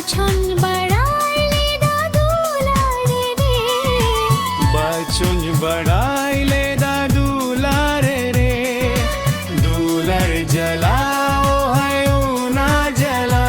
बाछुन बड़ाइले दा दुलारे रे बाछुन बड़ाइले दा दुलारे रे दुलर जलाओ है ना जला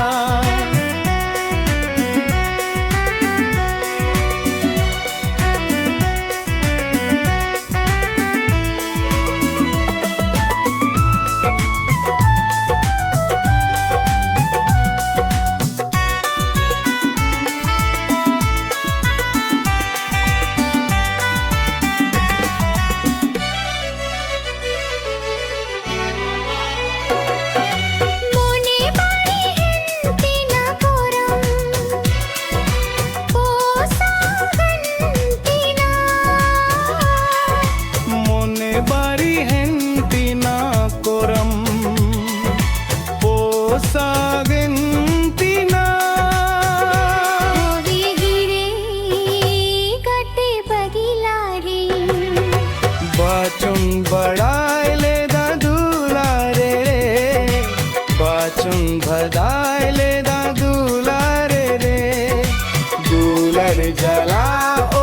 सागंतिना होवे गिरे कटे बगिलारे बाचुन बड़ाइले दा दुलारे रे बाचुन भदाइले दा दुलारे रे दुलर जलाओ